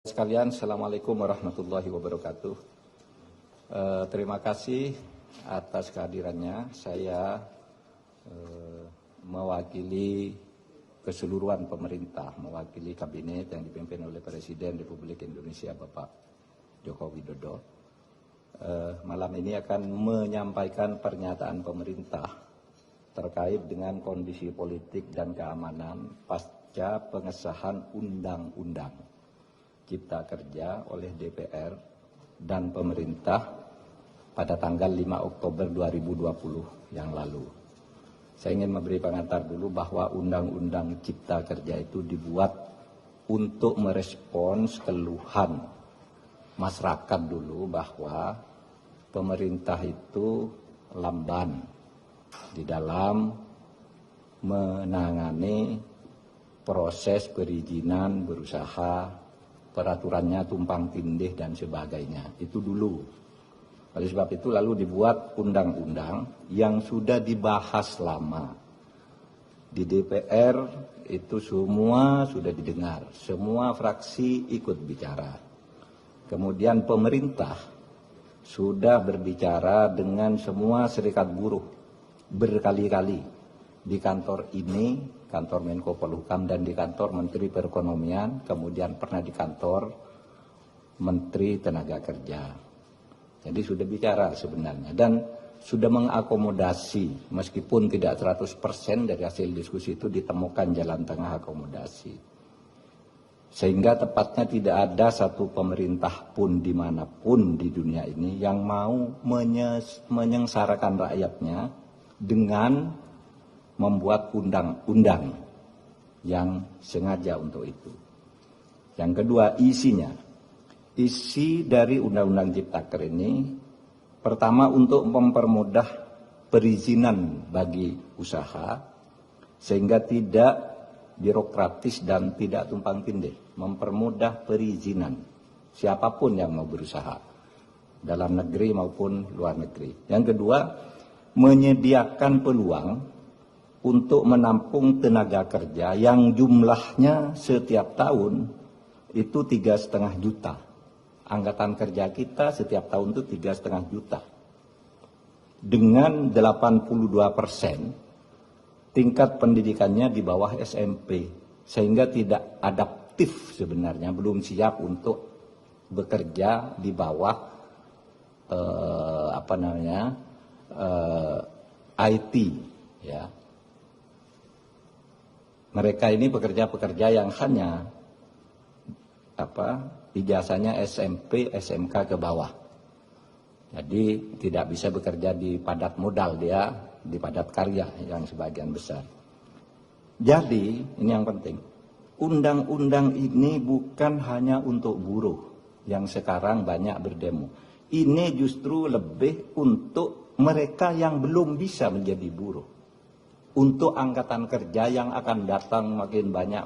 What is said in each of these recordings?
Sekalian, Assalamualaikum warahmatullahi wabarakatuh. Terima kasih atas kehadirannya. Saya mewakili keseluruhan pemerintah, mewakili kabinet yang dipimpin oleh Presiden Republik Indonesia Bapak Joko Widodo. Malam ini akan menyampaikan pernyataan pemerintah terkait dengan kondisi politik dan keamanan pasca pengesahan Undang-Undang Cipta Kerja oleh DPR dan pemerintah pada tanggal 5 Oktober 2020 yang lalu. Saya ingin memberi pengantar dulu bahwa Undang-Undang Cipta Kerja itu dibuat untuk merespons keluhan masyarakat dulu bahwa pemerintah itu lamban di dalam menangani proses perizinan berusaha, peraturannya tumpang tindih dan sebagainya. Itu dulu. Oleh sebab itu lalu dibuat undang-undang yang sudah dibahas lama. Di DPR itu semua sudah didengar. Semua fraksi ikut bicara. Kemudian pemerintah sudah berbicara dengan semua serikat buruh berkali-kali di kantor ini, kantor Menko Polhukam, dan di kantor Menteri Perekonomian, kemudian pernah di kantor Menteri Tenaga Kerja. Jadi sudah bicara sebenarnya dan sudah mengakomodasi, meskipun tidak 100% dari hasil diskusi itu ditemukan jalan tengah akomodasi. Sehingga tepatnya tidak ada satu pemerintah pun dimanapun di dunia ini yang mau menyengsarakan rakyatnya dengan membuat undang-undang yang sengaja untuk itu. Yang kedua, isinya. Isi dari Undang-Undang Ciptaker ini pertama untuk mempermudah perizinan bagi usaha sehingga tidak birokratis dan tidak tumpang tindih, mempermudah perizinan siapapun yang mau berusaha dalam negeri maupun luar negeri. Yang kedua, menyediakan peluang untuk menampung tenaga kerja yang jumlahnya setiap tahun itu 3,5 juta. Angkatan kerja kita setiap tahun itu 3,5 juta. Dengan 82% tingkat pendidikannya di bawah SMP. Sehingga tidak adaptif sebenarnya, belum siap untuk bekerja di bawah IT, ya. Mereka ini pekerja-pekerja yang hanya ijazahnya SMP, SMK ke bawah. Jadi tidak bisa bekerja di padat modal, dia di padat karya yang sebagian besar. Jadi ini yang penting. Undang-undang ini bukan hanya untuk buruh yang sekarang banyak berdemo. Ini justru lebih untuk mereka yang belum bisa menjadi buruh. Untuk angkatan kerja yang akan datang makin banyak.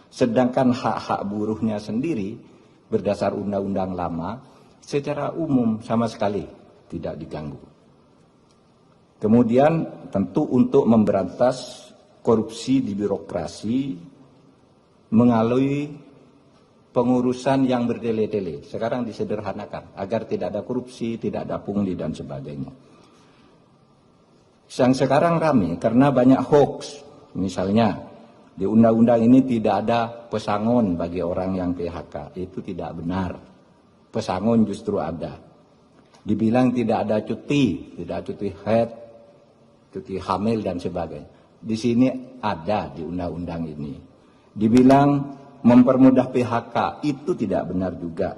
Sedangkan hak-hak buruhnya sendiri berdasar undang-undang lama secara umum sama sekali tidak diganggu. Kemudian tentu untuk memberantas korupsi di birokrasi melalui pengurusan yang bertele-tele. Sekarang disederhanakan agar tidak ada korupsi, tidak ada pungli dan sebagainya. Yang sekarang ramai karena banyak hoax. Misalnya di undang-undang ini tidak ada pesangon bagi orang yang PHK. Itu tidak benar. Pesangon justru ada. Dibilang tidak ada cuti, tidak cuti haid, cuti hamil dan sebagainya. Di sini ada di undang-undang ini. Dibilang mempermudah PHK, itu tidak benar juga.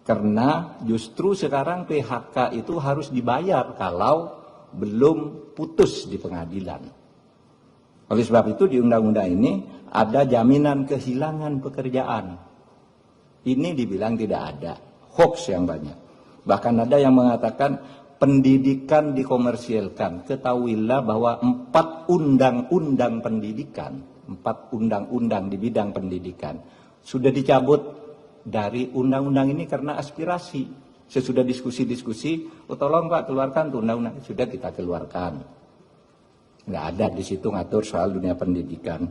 Karena justru sekarang PHK itu harus dibayar kalau belum putus di pengadilan. Oleh sebab itu di undang-undang ini ada jaminan kehilangan pekerjaan. Ini dibilang tidak ada, hoax yang banyak. Bahkan ada yang mengatakan pendidikan dikomersialkan. Ketahuilah bahwa 4 undang-undang pendidikan, 4 undang-undang di bidang pendidikan sudah dicabut dari undang-undang ini karena aspirasi. Sesudah diskusi-diskusi, tolong Pak keluarkan tuh undang-undang. Sudah kita keluarkan. Nggak ada di situ ngatur soal dunia pendidikan.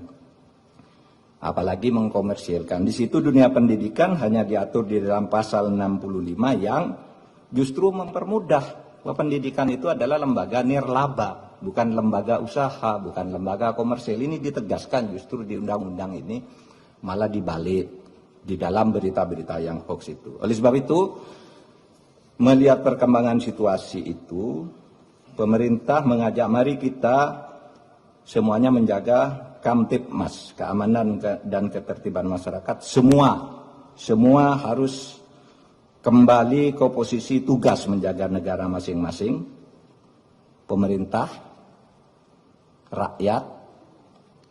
apalagi mengkomersilkan. Di situ dunia pendidikan hanya diatur di dalam pasal 65 yang justru mempermudah bahwa pendidikan itu adalah lembaga nirlaba, bukan lembaga usaha, bukan lembaga komersil. Ini ditegaskan justru di undang-undang ini, malah dibalik di dalam berita-berita yang hoax itu. Oleh sebab itu, melihat perkembangan situasi itu, pemerintah mengajak mari kita semuanya menjaga Kamtibmas, keamanan dan ketertiban masyarakat. Semua harus kembali ke posisi tugas menjaga negara masing-masing. Pemerintah, rakyat,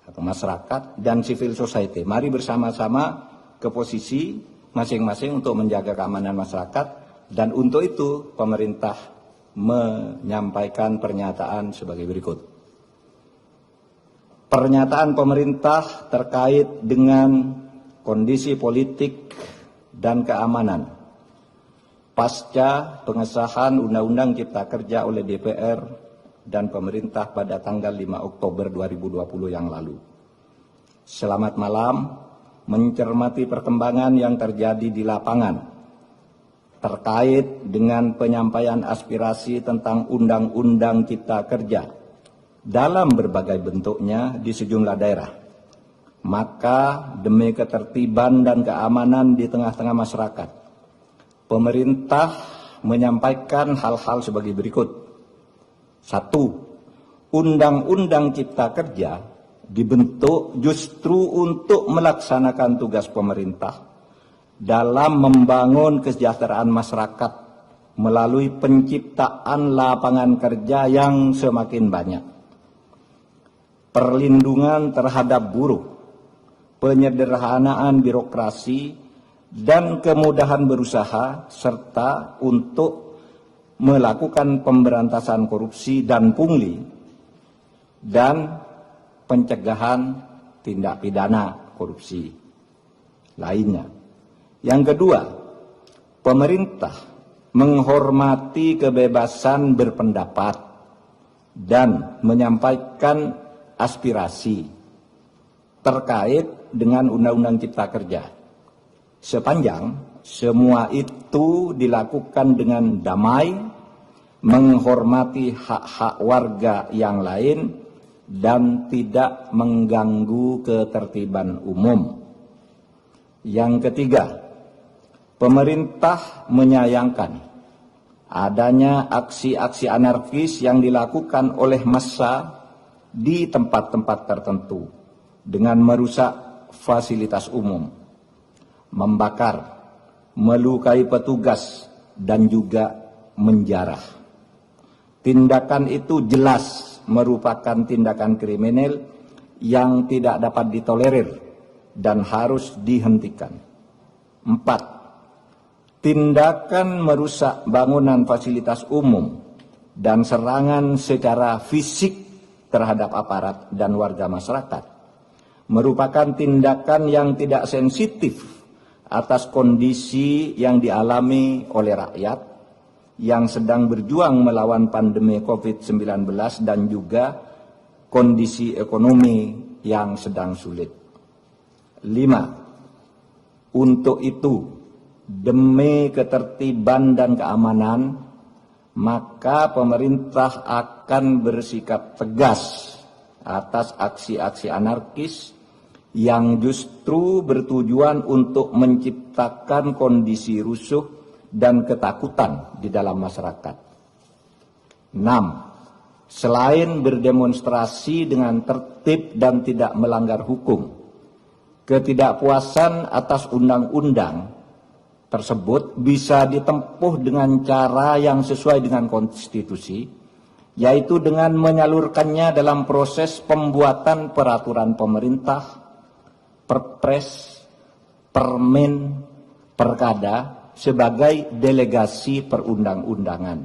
atau masyarakat, dan civil society. Mari bersama-sama ke posisi masing-masing untuk menjaga keamanan masyarakat. Dan untuk itu pemerintah menyampaikan pernyataan sebagai berikut. Pernyataan pemerintah terkait dengan kondisi politik dan keamanan pasca pengesahan Undang-Undang Cipta Kerja oleh DPR dan pemerintah pada tanggal 5 Oktober 2020 yang lalu. Selamat malam, mencermati perkembangan yang terjadi di lapangan terkait dengan penyampaian aspirasi tentang Undang-Undang Cipta Kerja dalam berbagai bentuknya di sejumlah daerah. Maka demi ketertiban dan keamanan di tengah-tengah masyarakat, pemerintah menyampaikan hal-hal sebagai berikut. 1. Undang-Undang Cipta Kerja dibentuk justru untuk melaksanakan tugas pemerintah dalam membangun kesejahteraan masyarakat melalui penciptaan lapangan kerja yang semakin banyak, perlindungan terhadap buruh, penyederhanaan birokrasi, dan kemudahan berusaha, serta untuk melakukan pemberantasan korupsi dan pungli, dan pencegahan tindak pidana korupsi lainnya. Yang kedua, pemerintah menghormati kebebasan berpendapat dan menyampaikan aspirasi terkait dengan Undang-Undang Cipta Kerja, sepanjang semua itu dilakukan dengan damai, menghormati hak-hak warga yang lain, dan tidak mengganggu ketertiban umum. Yang ketiga, pemerintah menyayangkan adanya aksi-aksi anarkis yang dilakukan oleh massa di tempat-tempat tertentu dengan merusak fasilitas umum, membakar, melukai petugas, dan juga menjarah. Tindakan itu jelas merupakan tindakan kriminal yang tidak dapat ditolerir dan harus dihentikan. 4. Tindakan merusak bangunan fasilitas umum dan serangan secara fisik terhadap aparat dan warga masyarakat merupakan tindakan yang tidak sensitif atas kondisi yang dialami oleh rakyat yang sedang berjuang melawan pandemi COVID-19 dan juga kondisi ekonomi yang sedang sulit. 5. Untuk itu, demi ketertiban dan keamanan, maka pemerintah akan bersikap tegas atas aksi-aksi anarkis yang justru bertujuan untuk menciptakan kondisi rusuh dan ketakutan di dalam masyarakat. 6. Selain berdemonstrasi dengan tertib dan tidak melanggar hukum, ketidakpuasan atas undang-undang tersebut bisa ditempuh dengan cara yang sesuai dengan konstitusi, yaitu dengan menyalurkannya dalam proses pembuatan peraturan pemerintah, perpres, permen, perkada sebagai delegasi perundang-undangan.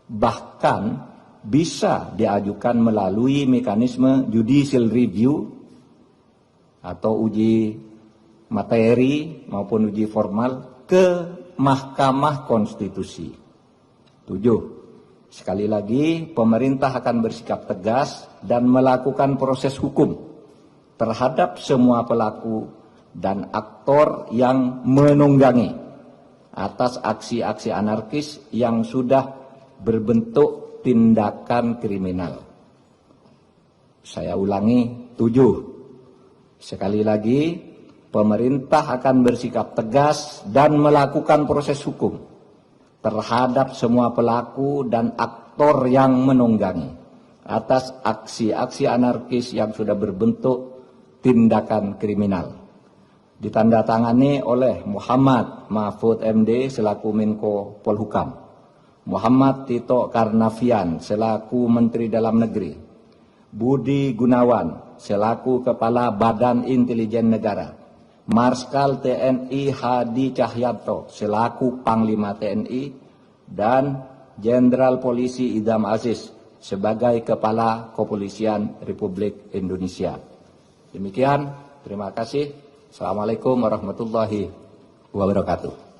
Bahkan bisa diajukan melalui mekanisme judicial review atau uji materi maupun uji formal ke Mahkamah Konstitusi. 7. Sekali lagi, pemerintah akan bersikap tegas dan melakukan proses hukum terhadap semua pelaku dan aktor yang menunggangi atas aksi-aksi anarkis yang sudah berbentuk tindakan kriminal. Saya ulangi, 7. Sekali lagi, pemerintah akan bersikap tegas dan melakukan proses hukum terhadap semua pelaku dan aktor yang menunggangi atas aksi-aksi anarkis yang sudah berbentuk tindakan kriminal. Ditandatangani oleh Muhammad Mahfud MD selaku Menko Polhukam, Muhammad Tito Karnavian selaku Menteri Dalam Negeri, Budi Gunawan selaku Kepala Badan Intelijen Negara, Marskal TNI Hadi Cahyanto selaku Panglima TNI, dan Jenderal Polisi Idham Aziz sebagai Kepala Kepolisian Republik Indonesia. Demikian, terima kasih. Assalamualaikum warahmatullahi wabarakatuh.